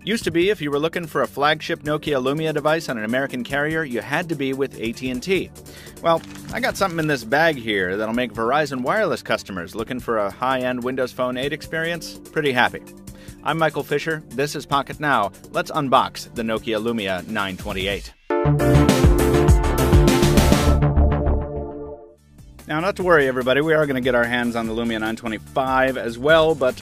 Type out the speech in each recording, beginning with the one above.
Used to be, if you were looking for a flagship Nokia Lumia device on an American carrier, you had to be with AT&T. Well, I got something in this bag here that'll make Verizon Wireless customers looking for a high-end Windows Phone 8 experience pretty happy. I'm Michael Fisher. This is Pocket Now. Let's unbox the Nokia Lumia 928. Now, not to worry, everybody, we are going to get our hands on the Lumia 925 as well, but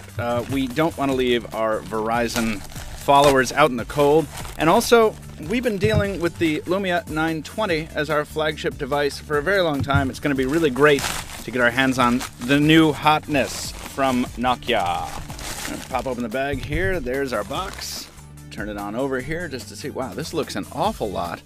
we don't want to leave our Verizon followers out in the cold. And also, we've been dealing with the Lumia 920 as our flagship device for a very long time. It's going to be really great to get our hands on the new hotness from Nokia. Pop open the bag here. There's our box. Turn it on over here just to see. Wow, this looks an awful lot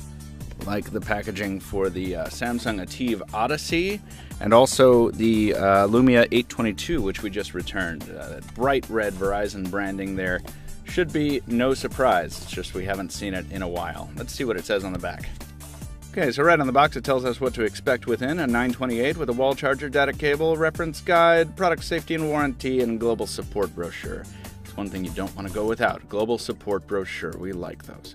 like the packaging for the Samsung Ativ Odyssey and also the Lumia 822, which we just returned. That bright red Verizon branding there should be no surprise. It's just we haven't seen it in a while. Let's see what it says on the back. Okay, so right on the box it tells us what to expect within a 928 with a wall charger, data cable, reference guide, product safety and warranty, and global support brochure. It's one thing you don't want to go without. Global support brochure. We like those.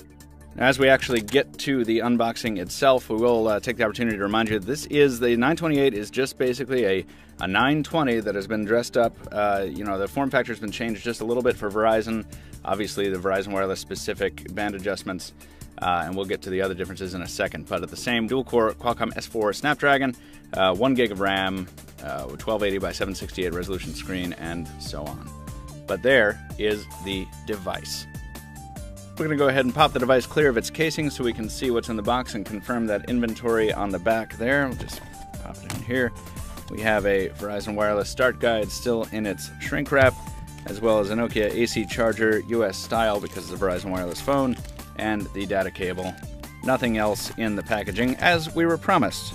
As we actually get to the unboxing itself, we will take the opportunity to remind you that the 928 is just basically a 920 that has been dressed up. The form factor has been changed just a little bit for Verizon. Obviously, the Verizon Wireless specific band adjustments, and we'll get to the other differences in a second. But at the same dual-core Qualcomm S4 Snapdragon, 1 gig of RAM, 1280 by 768 resolution screen, and so on. But there is the device. We're going to go ahead and pop the device clear of its casing so we can see what's in the box and confirm that inventory on the back there. We'll just pop it in here. We have a Verizon Wireless start guide still in its shrink wrap, as well as a Nokia AC charger, US style because it's a Verizon Wireless phone, and the data cable. Nothing else in the packaging, as we were promised.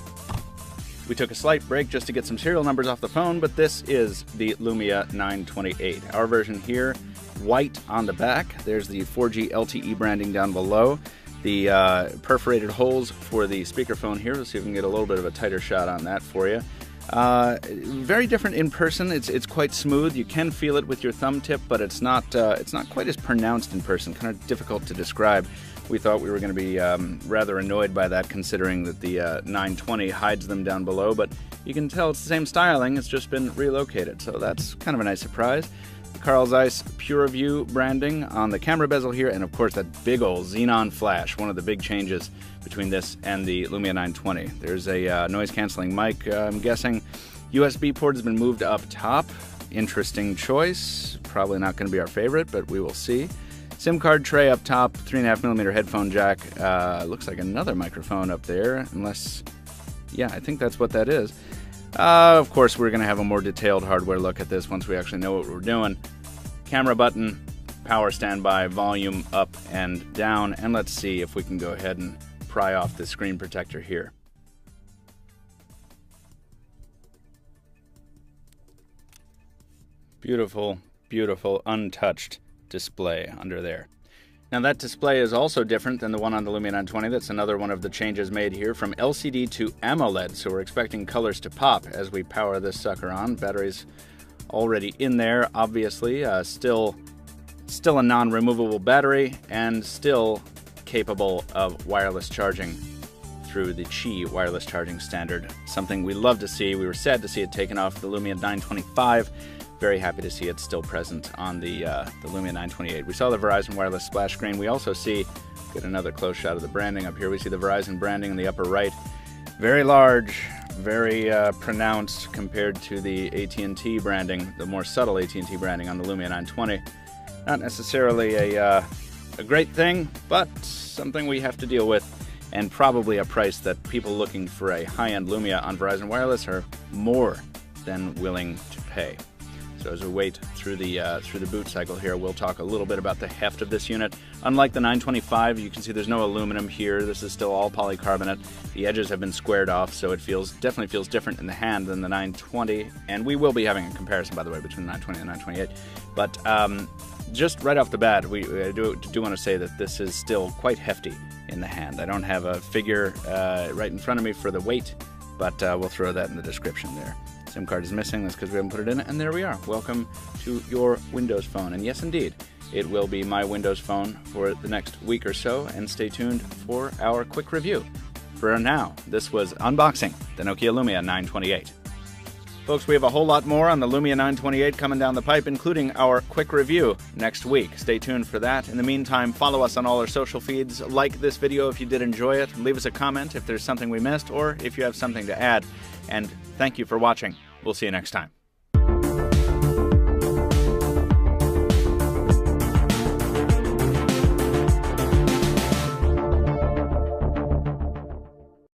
We took a slight break just to get some serial numbers off the phone, but this is the Lumia 928. Our version here, white on the back. There's the 4G LTE branding down below. The perforated holes for the speakerphone here. Let's see if we can get a little bit of a tighter shot on that for you. Very different in person. It's quite smooth. You can feel it with your thumb tip, but it's not quite as pronounced in person. Kind of difficult to describe. We thought we were going to be rather annoyed by that, considering that the 920 hides them down below, but you can tell it's the same styling. It's just been relocated, so that's kind of a nice surprise. Carl Zeiss PureView branding on the camera bezel here, and of course that big old xenon flash, one of the big changes between this and the Lumia 920. There's a noise-canceling mic, I'm guessing. USB port has been moved up top. Interesting choice. Probably not going to be our favorite, but we will see. SIM card tray up top, 3.5mm headphone jack. Looks like another microphone up there, unless, yeah, I think that's what that is. Of course, we're going to have a more detailed hardware look at this once we actually know what we're doing. Camera button, power standby, volume up and down, and let's see if we can go ahead and pry off the screen protector here. Beautiful, beautiful, untouched display under there. Now that display is also different than the one on the Lumia 920. That's another one of the changes made here from LCD to AMOLED. So we're expecting colors to pop as we power this sucker on. Battery's already in there, obviously. Still a non-removable battery and still capable of wireless charging through the Qi wireless charging standard. Something we love to see. We were sad to see it taken off the Lumia 925. Very happy to see it still present on the Lumia 928. We saw the Verizon Wireless splash screen. We also see, get another close shot of the branding up here. We see the Verizon branding in the upper right. Very large, very pronounced compared to the AT&T branding, the more subtle AT&T branding on the Lumia 920. Not necessarily a great thing, but something we have to deal with, and probably a price that people looking for a high-end Lumia on Verizon Wireless are more than willing to pay. So as we wait through the boot cycle here, we'll talk a little bit about the heft of this unit. Unlike the 925, you can see there's no aluminum here. This is still all polycarbonate. The edges have been squared off, so it definitely feels different in the hand than the 920. And we will be having a comparison, by the way, between the 920 and the 928. But just right off the bat, I do want to say that this is still quite hefty in the hand. I don't have a figure right in front of me for the weight, but we'll throw that in the description there. SIM card is missing. That's because we haven't put it in. And there we are. Welcome to your Windows Phone. And yes, indeed, it will be my Windows Phone for the next week or so, and stay tuned for our quick review. For now, this was unboxing the Nokia Lumia 928. Folks, we have a whole lot more on the Lumia 928 coming down the pipe, including our quick review next week. Stay tuned for that. In the meantime, follow us on all our social feeds. Like this video if you did enjoy it. Leave us a comment if there's something we missed or if you have something to add. And thank you for watching. We'll see you next time.